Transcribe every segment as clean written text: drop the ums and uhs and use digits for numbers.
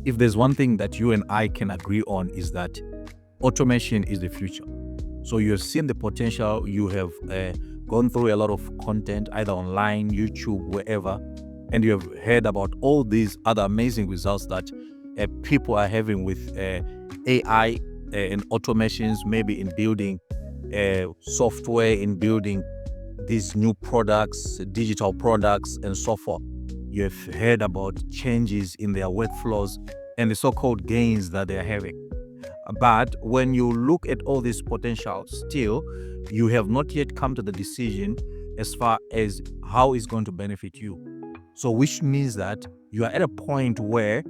if there's one thing that you and I can agree on, is that automation is the future. So you have seen the potential. You have gone through a lot of content, either online, YouTube, wherever, and you have heard about all these other amazing results that people are having with AI and automations, maybe in building software, in building these new products, digital products, and so forth. You have heard about changes in their workflows and the so-called gains that they are having. But when you look at all this potential, still, you have not yet come to the decision as far as how it's going to benefit you. So which means that you are at a point where,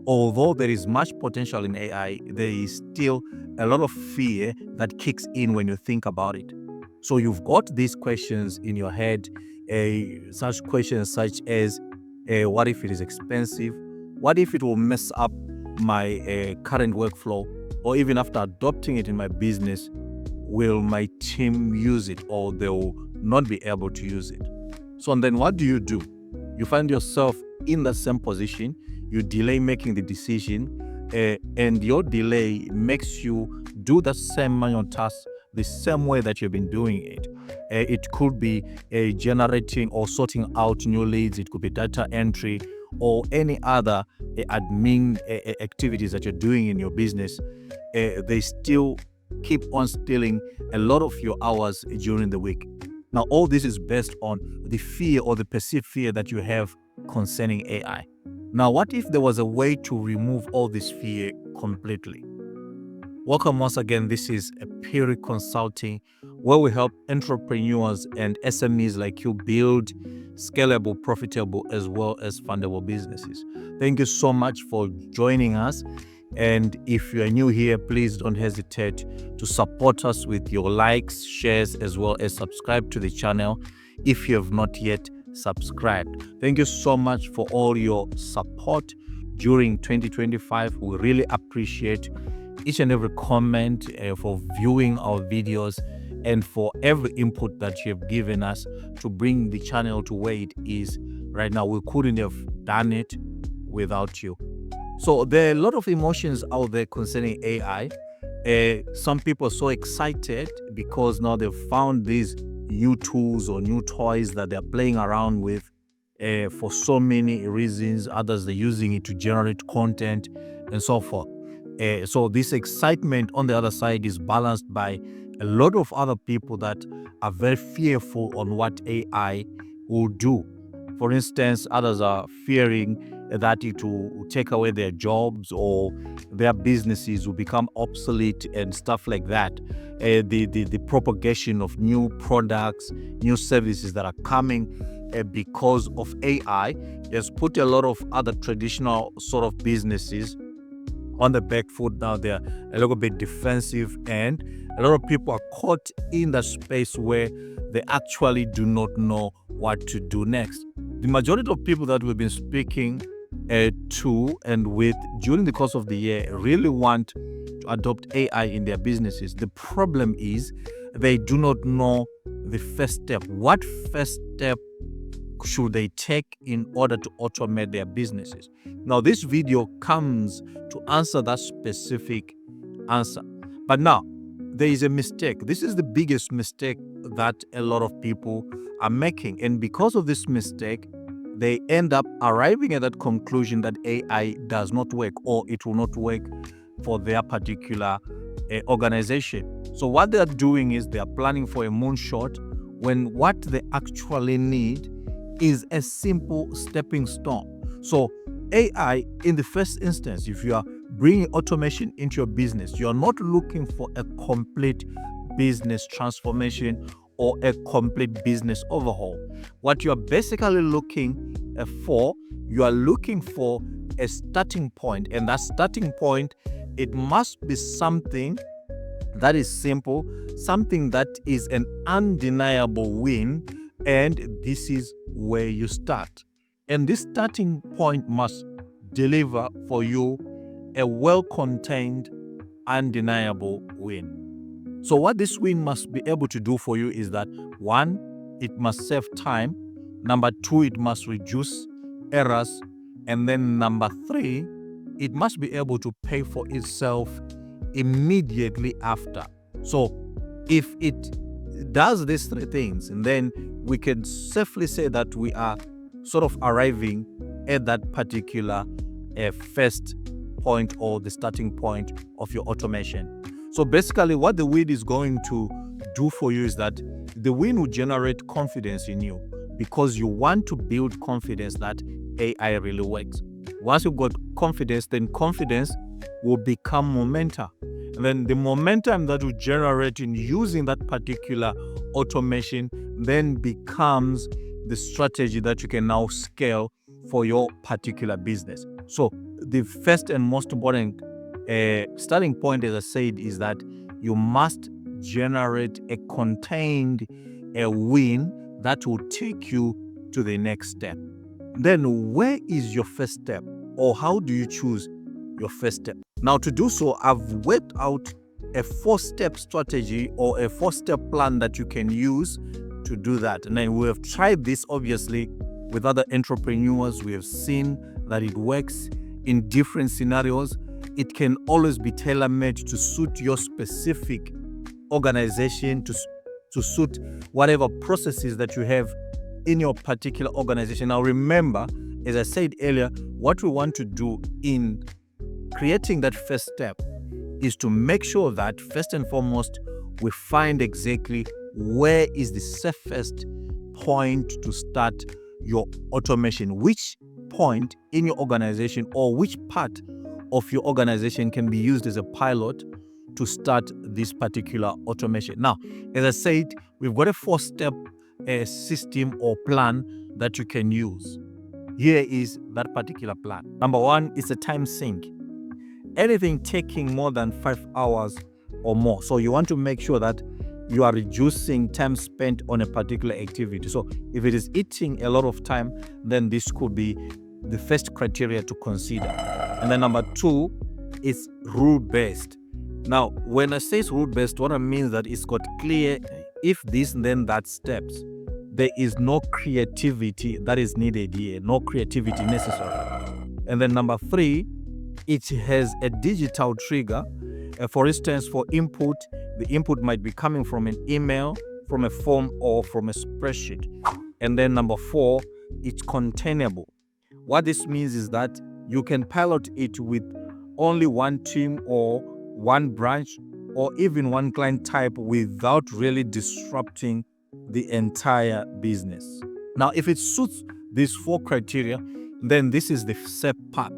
although there is much potential in AI, there is still a lot of fear that kicks in when you think about it. So you've got these questions in your head, such questions such as, what if it is expensive? What if it will mess up my current workflow? Or even after adopting it in my business, will my team use it, or they will not be able to use it? So then what do? You find yourself in the same position. You delay making the decision, and your delay makes you do the same manual task the same way that you've been doing it. It could be generating or sorting out new leads. It could be data entry or any other admin activities that you're doing in your business. They still keep on stealing a lot of your hours during the week. Now, all this is based on the fear or the perceived fear that you have concerning AI. Now, what if there was a way to remove all this fear completely? Welcome once again. This is Phiri Consulting, where we help entrepreneurs and SMEs like you build scalable, profitable, as well as fundable businesses. Thank you so much for joining us. And if you are new here, please don't hesitate to support us with your likes, shares, as well as subscribe to the channel if you have not yet subscribed. Thank you so much for all your support during 2025. We really appreciate each and every comment, for viewing our videos, and for every input that you have given us to bring the channel to where it is right now. We couldn't have done it without you. So there are a lot of emotions out there concerning AI. Some people are so excited because now they've found these new tools or new toys that they're playing around with for so many reasons. Others, they're using it to generate content and so forth. So this excitement on the other side is balanced by a lot of other people that are very fearful on what AI will do. For instance, others are fearing that it will take away their jobs or their businesses will become obsolete and stuff like that. The propagation of new products, new services that are coming because of AI has put a lot of other traditional sort of businesses on the back foot. Now they're a little bit defensive, and a lot of people are caught in the space where they actually do not know what to do next. The majority of people that we've been speaking to and with during the course of the year really want to adopt AI in their businesses. The problem is they do not know the first step. What first step should they take in order to automate their businesses? Now, this video comes to answer that specific answer. But now, there is a mistake. This is the biggest mistake that a lot of people are making. And because of this mistake, they end up arriving at that conclusion that AI does not work, or it will not work for their particular organization. So what they're doing is they are planning for a moonshot, when what they actually need is a simple stepping stone. So AI, in the first instance, if you are bringing automation into your business, you are not looking for a complete business transformation or a complete business overhaul. What you are basically looking for, you are looking for a starting point, and that starting point, it must be something that is simple, something that is an undeniable win, and this is where you start. And this starting point must deliver for you a well-contained, undeniable win. So what this win must be able to do for you is that, one, it must save time. Number two, it must reduce errors. And then number three, it must be able to pay for itself immediately after. So if it does these three things, and then we can safely say that we are sort of arriving at that particular first point or the starting point of your automation. So basically what the win is going to do for you is that the win will generate confidence in you, because you want to build confidence that AI really works. Once you've got confidence, then confidence will become momentum. And then the momentum that you generate in using that particular automation then becomes the strategy that you can now scale for your particular business. So the first and most important starting point, as I said, is that you must generate a contained win that will take you to the next step. Then where is your first step, or how do you choose your first step? Now, to do so, I've worked out a 4-step strategy or a 4-step plan that you can use to do that. And then we have tried this obviously with other entrepreneurs. We have seen that it works in different scenarios. It can always be tailor-made to suit your specific organization, to suit whatever processes that you have in your particular organization. Now remember, as I said earlier, what we want to do in creating that first step is to make sure that first and foremost we find exactly where is the safest point to start your automation, which point in your organization or which part of your organization can be used as a pilot to start this particular automation. Now, as I said, we've got a 4-step system or plan that you can use. Here is that particular plan. Number 1 is a time sink. Anything taking more than 5 hours or more. So you want to make sure that you are reducing time spent on a particular activity. So if it is eating a lot of time, then this could be the first criteria to consider. And then number 2 is rule-based. Now, when I say it's rule-based, what I mean is that it's got clear if this, then that steps. There is no creativity that is needed here, no creativity necessary. And then number 3, it has a digital trigger. For instance, for input, the input might be coming from an email, from a form, or from a spreadsheet. And then number 4, it's containable. What this means is that you can pilot it with only one team or one branch or even one client type without really disrupting the entire business. Now, if it suits these 4 criteria, then this is the safe path.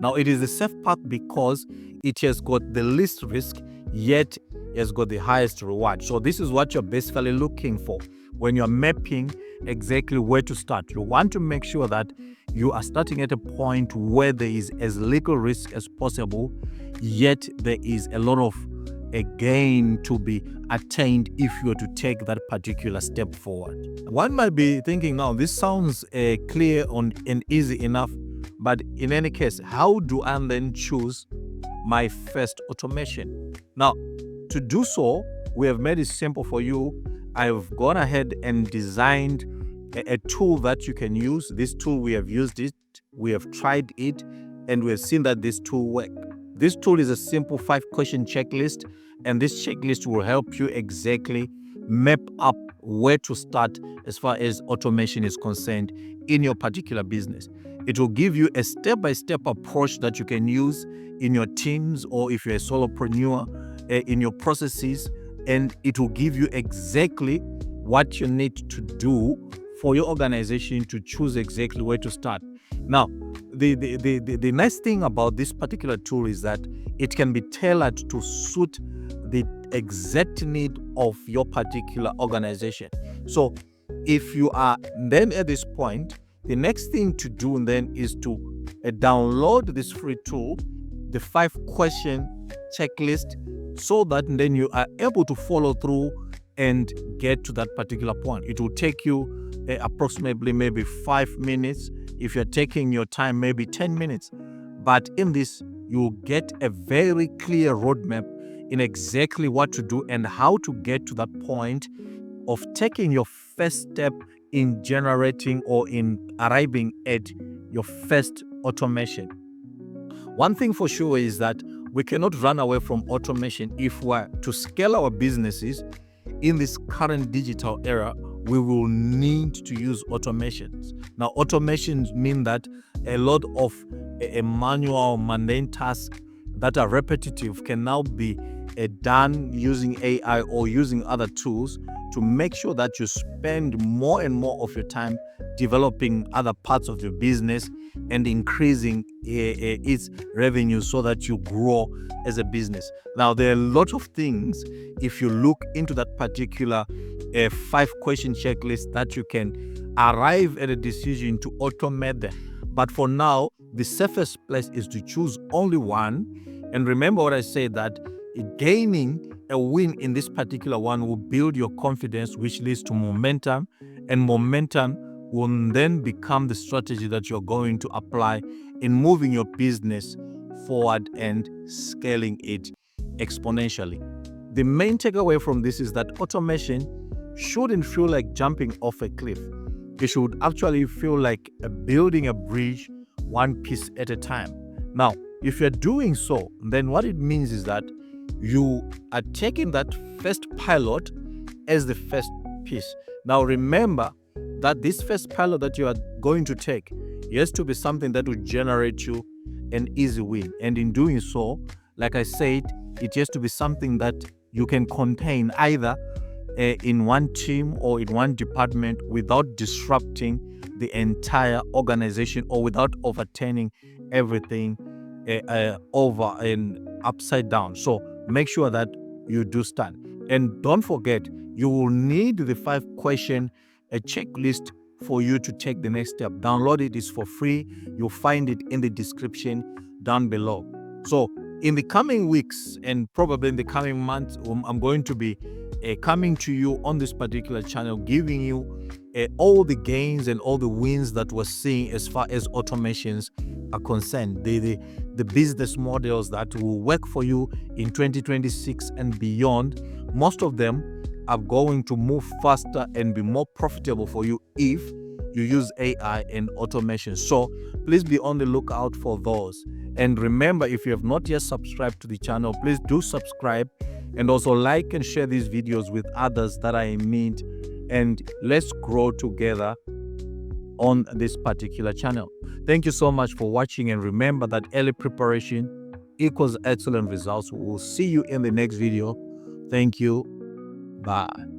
Now, it is the safe path because it has got the least risk, yet it has got the highest reward. So this is what you're basically looking for when you're mapping exactly where to start. You want to make sure that you are starting at a point where there is as little risk as possible, yet there is a lot of a gain to be attained if you were to take that particular step forward. One might be thinking, now this sounds clear and easy enough, but in any case, how do I then choose my first automation? Now, to do so, we have made it simple for you. I've gone ahead and designed a tool that you can use. This tool, we have used it, we have tried it, and we have seen that this tool works. This tool is a simple 5-question checklist, and this checklist will help you exactly map up where to start as far as automation is concerned in your particular business. It will give you a step-by-step approach that you can use in your teams, or if you're a solopreneur, in your processes, and it will give you exactly what you need to do for your organization to choose exactly where to start. Now, the nice thing about this particular tool is that it can be tailored to suit the exact need of your particular organization. So if you are then at this point, the next thing to do then is to download this free tool, the 5-question checklist, so that then you are able to follow through and get to that particular point. It will take you approximately maybe 5 minutes. If you're taking your time, maybe 10 minutes. But in this, you'll get a very clear roadmap in exactly what to do and how to get to that point of taking your first step in generating or in arriving at your first automation. One thing for sure is that we cannot run away from automation. If we're to scale our businesses in this current digital era, we will need to use automations. Now, automations mean that a lot of a manual, mundane tasks that are repetitive can now be done using AI or using other tools to make sure that you spend more and more of your time developing other parts of your business and increasing its revenue so that you grow as a business. Now, there are a lot of things, if you look into that particular 5-question checklist, that you can arrive at a decision to automate them. But for now, the safest place is to choose only one. And remember what I said, that gaining a win in this particular one will build your confidence, which leads to momentum, and momentum will then become the strategy that you're going to apply in moving your business forward and scaling it exponentially. The main takeaway from this is that automation shouldn't feel like jumping off a cliff. It should actually feel like building a bridge one piece at a time. Now, if you're doing so, then what it means is that you are taking that first pilot as the first piece. Now, remember that this first pilot that you are going to take has to be something that will generate you an easy win. And in doing so, like I said, it has to be something that you can contain either in one team or in one department without disrupting the entire organization or without overturning everything over and upside down. So make sure that you do stand. And don't forget, you will need the 5-question checklist for you to take the next step. Download it. It's for free. You'll find it in the description down below. So in the coming weeks and probably in the coming months, I'm going to be coming to you on this particular channel, giving you all the gains and all the wins that we're seeing as far as automations are concerned, the business models that will work for you in 2026 and beyond. Most of them are going to move faster and be more profitable for you if you use AI and automation. So please be on the lookout for those. And remember, if you have not yet subscribed to the channel, please do subscribe, and also like and share these videos with others that are in need, and let's grow together on this particular channel. Thank you so much for watching, and remember that early preparation equals excellent results. We'll see you in the next video. Thank you. Bye.